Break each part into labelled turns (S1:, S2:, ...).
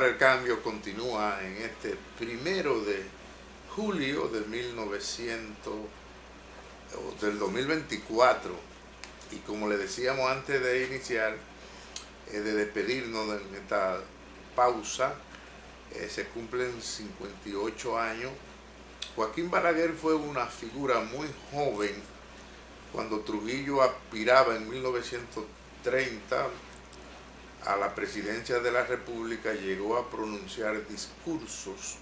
S1: para el Cambio continúa en este 1 de julio de 1900, del 2024, y como le decíamos antes de iniciar, de despedirnos en esta pausa, se cumplen 58 años. Joaquín Balaguer fue una figura muy joven cuando Trujillo aspiraba en 1930 a la presidencia de la República. Llegó a pronunciar discursos,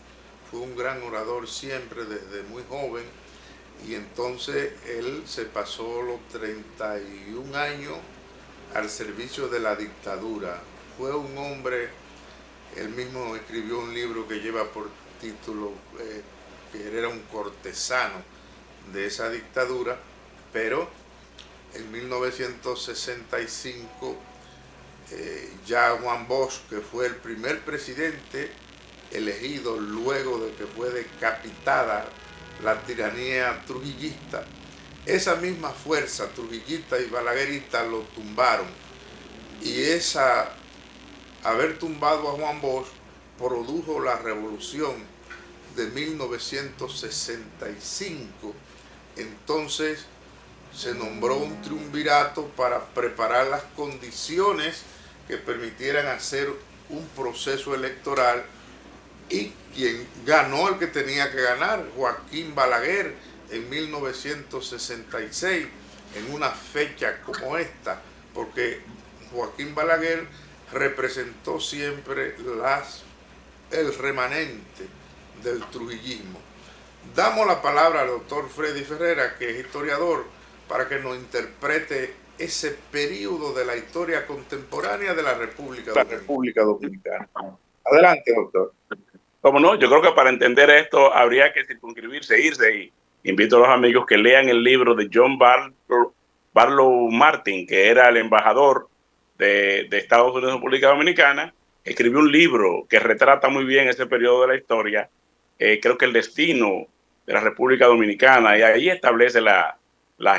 S1: fue un gran orador siempre desde muy joven, y entonces él se pasó los 31 años al servicio de la dictadura. Fue un hombre, él mismo escribió un libro que lleva por título que era un cortesano de esa dictadura, pero en 1965 ya Juan Bosch, que fue el primer presidente elegido luego de que fue decapitada la tiranía trujillista, esa misma fuerza trujillista y balaguerista lo tumbaron, y haber tumbado a Juan Bosch produjo la revolución de 1965. Entonces se nombró un triunvirato para preparar las condiciones que permitieran hacer un proceso electoral, y quien ganó el que tenía que ganar, Joaquín Balaguer, en 1966, en una fecha como esta, porque Joaquín Balaguer representó siempre el remanente del trujillismo. Damos la palabra al doctor Freddy Ferrera, que es historiador, para que nos interprete ese periodo de la historia contemporánea de la República Dominicana. Adelante, doctor.
S2: Como no, yo creo que para entender esto habría que circunscribirse, irse, y invito a los amigos que lean el libro de John Barlow Martin, que era el embajador de Estados Unidos en República Dominicana. Escribió un libro que retrata muy bien ese periodo de la historia, creo que el destino de la República Dominicana, y ahí establece las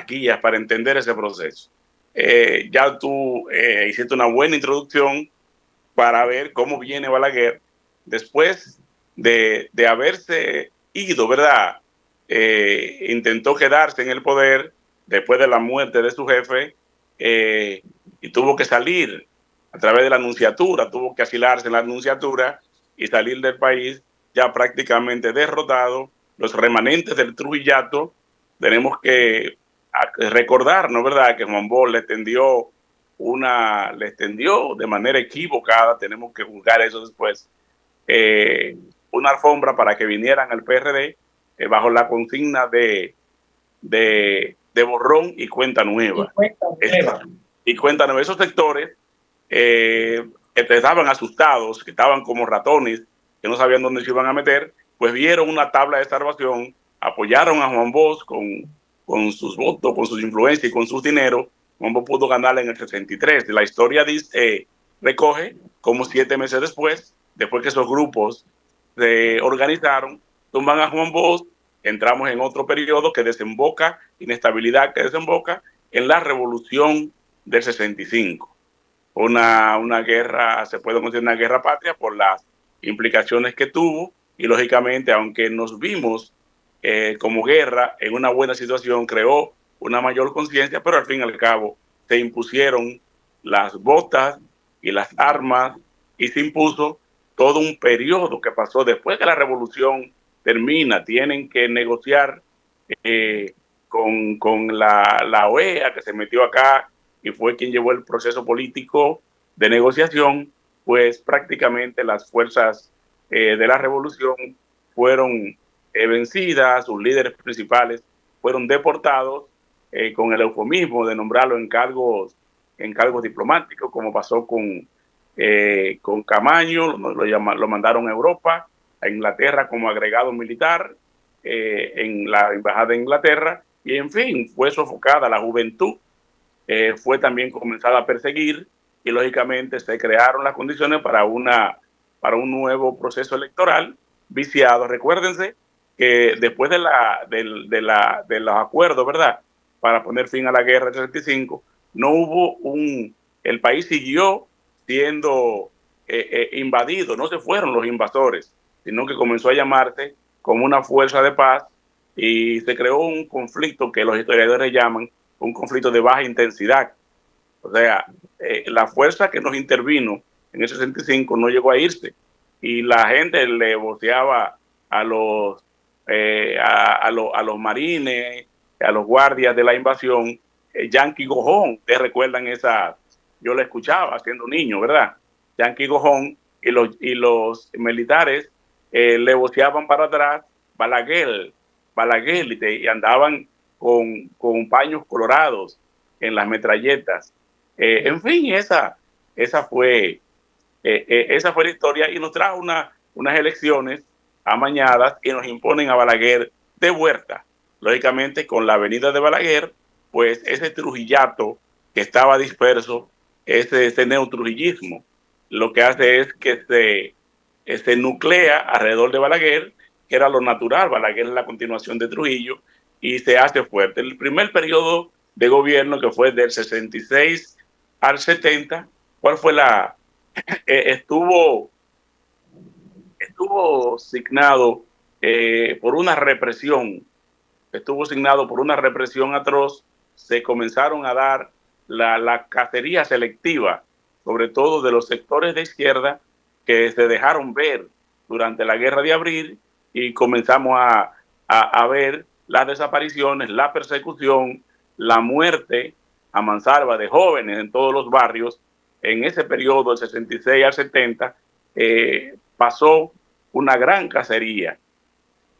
S2: guías para entender ese proceso. Ya tú hiciste una buena introducción para ver cómo viene Balaguer después de haberse ido, ¿verdad? Intentó quedarse en el poder después de la muerte de su jefe, y tuvo que salir a través de la nunciatura, tuvo que asilarse en la nunciatura y salir del país ya prácticamente derrotado. Los remanentes del Trujillato, tenemos que recordarnos, ¿verdad?, que Juan Bosch le extendió de manera equivocada, tenemos que juzgar eso después, una alfombra para que vinieran al PRD, bajo la consigna de borrón y cuenta nueva. Y cuenta nueva. Esos sectores que estaban asustados, que estaban como ratones, que no sabían dónde se iban a meter, pues vieron una tabla de salvación, apoyaron a Juan Bosch con sus votos, con sus influencias y con sus dineros. Juan Bosch pudo ganar en el 63. La historia recoge como 7 meses después que esos grupos se organizaron, tumban a Juan Bosch, entramos en otro periodo que desemboca, inestabilidad que desemboca en la revolución del 65. Una guerra, se puede considerar una guerra patria por las implicaciones que tuvo, y lógicamente, aunque nos vimos como guerra en una buena situación, creó una mayor conciencia, pero al fin y al cabo se impusieron las botas y las armas, y se impuso todo un periodo que pasó después que la revolución termina. Tienen que negociar con la OEA, que se metió acá y fue quien llevó el proceso político de negociación. Pues prácticamente las fuerzas de la revolución fueron vencidas, sus líderes principales fueron deportados, con el eufemismo de nombrarlo en cargos diplomáticos, como pasó con Camaño. Lo mandaron a Europa, a Inglaterra como agregado militar, en la embajada de Inglaterra, y en fin, fue sofocada la juventud, fue también comenzada a perseguir, y lógicamente se crearon las condiciones para un nuevo proceso electoral viciado. Recuérdense que después de los acuerdos, ¿verdad?, para poner fin a la guerra del 35, no hubo el país siguió siendo invadido. No se fueron los invasores, sino que comenzó a llamarse como una fuerza de paz y se creó un conflicto que los historiadores llaman un conflicto de baja intensidad. O sea, la fuerza que nos intervino en el 65 no llegó a irse y la gente le voceaba a los, a los marines, a los guardias de la invasión, Yankee Gojón. Ustedes recuerdan esa, yo la escuchaba siendo niño, ¿verdad? Yankee Gojón, y los militares le voceaban para atrás Balaguer, Balaguer, y andaban con paños colorados en las metralletas. En fin, esa fue esa fue la historia y nos trajo unas elecciones amañadas y nos imponen a Balaguer de vuelta. Lógicamente, con la venida de Balaguer, pues ese trujillato que estaba disperso, ese neotrujillismo, lo que hace es que se nuclea alrededor de Balaguer, que era lo natural. Balaguer es la continuación de Trujillo y se hace fuerte. El primer periodo de gobierno, que fue del 66 al 70, ¿cuál fue estuvo signado por una represión, estuvo signado por una represión atroz. Se comenzaron a dar la cacería selectiva, sobre todo de los sectores de izquierda que se dejaron ver durante la Guerra de Abril, y comenzamos a ver las desapariciones, la persecución, la muerte a mansalva de jóvenes en todos los barrios. En ese periodo, del 66 al 70, pasó una gran cacería.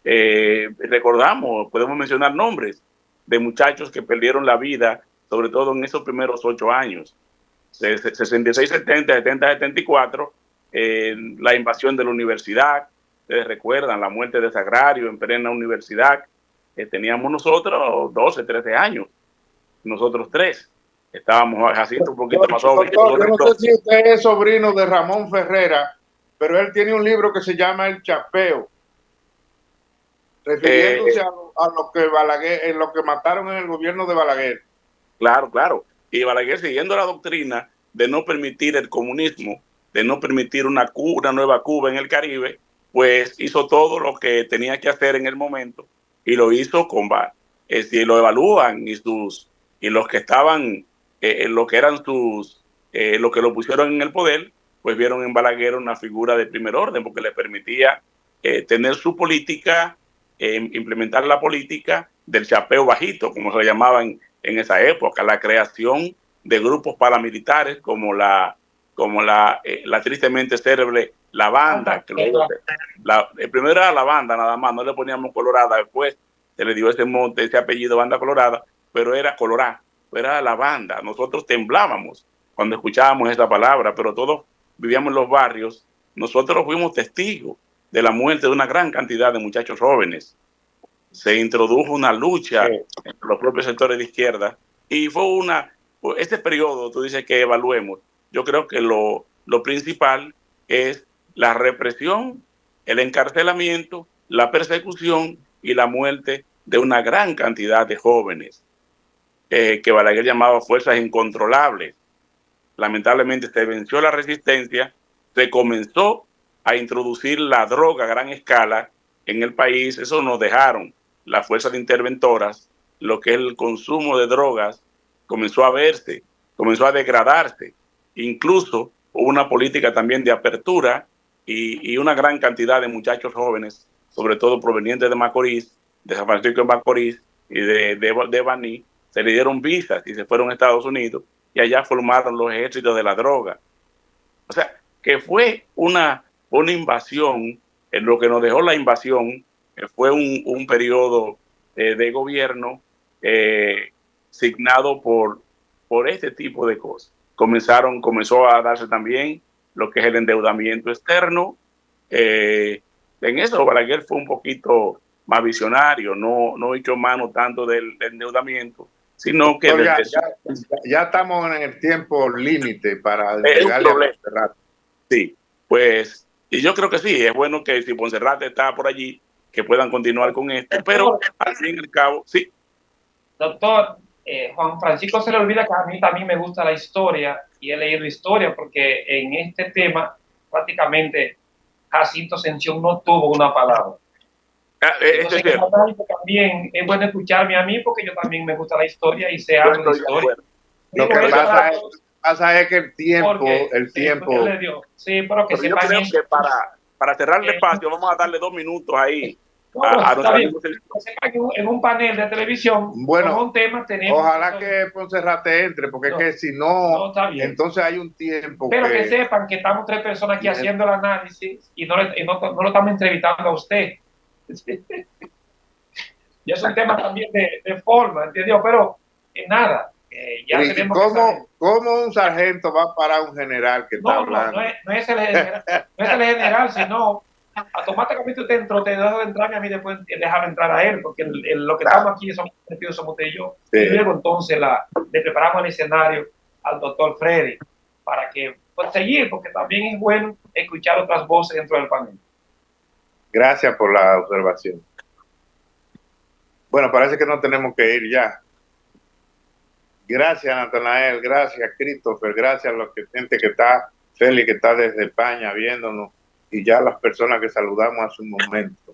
S2: Recordamos, podemos mencionar nombres de muchachos que perdieron la vida, sobre todo en esos primeros 8 años. 66, 70, 70, 74, la invasión de la universidad. Ustedes recuerdan la muerte de Sagrario en plena universidad. Teníamos nosotros 12, 13 años, nosotros 3. Estábamos así un poquito más jóvenes.
S1: Doctor, yo no sé si usted es sobrino de Ramón Ferrera, pero él tiene un libro que se llama El Chapeo, refiriéndose a lo que Balaguer, en lo que mataron en el gobierno de Balaguer.
S2: Claro, claro. Y Balaguer, siguiendo la doctrina de no permitir el comunismo, de no permitir una nueva Cuba en el Caribe, pues hizo todo lo que tenía que hacer en el momento y lo hizo con si lo evalúan y los que estaban, lo que eran lo que lo pusieron en el poder, pues vieron en Balaguer una figura de primer orden, porque le permitía tener su política, implementar la política del chapeo bajito, como se llamaban en esa época, la creación de grupos paramilitares como la tristemente célebre La Banda, que primero era La Banda nada más, no le poníamos Colorada, después se le dio ese apellido Banda Colorada, pero era Colorada, era La Banda. Nosotros temblábamos cuando escuchábamos esa palabra, pero todos vivíamos en los barrios. Nosotros fuimos testigos de la muerte de una gran cantidad de muchachos jóvenes. Se introdujo una lucha entre los propios sectores de izquierda y fue este periodo, tú dices que evaluemos. Yo creo que lo principal es la represión, el encarcelamiento, la persecución y la muerte de una gran cantidad de jóvenes que Balaguer llamaba fuerzas incontrolables. Lamentablemente se venció la resistencia, se comenzó a introducir la droga a gran escala en el país. Eso nos dejaron las fuerzas interventoras. Lo que es el consumo de drogas comenzó a verse, comenzó a degradarse. Incluso hubo una política también de apertura y una gran cantidad de muchachos jóvenes, sobre todo provenientes de Macorís, de San Francisco de Macorís y de Baní, se le dieron visas y se fueron a Estados Unidos y allá formaron los ejércitos de la droga. O sea, que fue una invasión. En lo que nos dejó la invasión fue un periodo de gobierno signado por este tipo de cosas. Comenzó a darse también lo que es el endeudamiento externo. En eso Balaguer fue un poquito más visionario, no echó mano tanto del endeudamiento, sino que
S1: ya estamos en el tiempo límite para
S2: entregarle a Montserrat. Sí, pues, y yo creo que sí, es bueno que si Montserrat está por allí, que puedan continuar con esto, pero al fin y al cabo, sí.
S3: Doctor, Juan Francisco se le olvida que a mí también me gusta la historia y he leído historia, porque en este tema prácticamente Jacinto Ascensión no tuvo una palabra.
S2: Entonces,
S3: también es bueno escucharme a mí porque yo también me gusta la historia y sé algo de historia.
S1: Lo que pasa es que el tiempo.
S3: Sí, pero que
S2: yo creo que para cerrar el espacio vamos a darle 2 minutos ahí a nuestro amigo.
S3: En un panel de televisión,
S1: bueno,
S3: un tema tenemos.
S1: Ojalá que Poncerrate entre, porque es que si no, entonces hay un tiempo.
S3: Pero que sepan que estamos 3 personas aquí haciendo el análisis y no lo estamos entrevistando a usted. Y es un tema también de forma, ¿entendió? Pero nada. Ya tenemos
S1: ¿Cómo un sargento va para un general que está hablando?
S3: No es el general, sino automáticamente usted entró, te dejo de entrar y a mí después dejar entrar a él, porque lo que estamos aquí somos usted y yo. Sí. Y luego entonces le preparamos el escenario al doctor Freddy para que seguir, porque también es bueno escuchar otras voces dentro del panel.
S1: Gracias por la observación. Bueno, parece que no tenemos que ir ya. Gracias, Natanael, gracias, Christopher, gracias a la gente que está, Félix, que está desde España viéndonos, y ya las personas que saludamos hace un momento.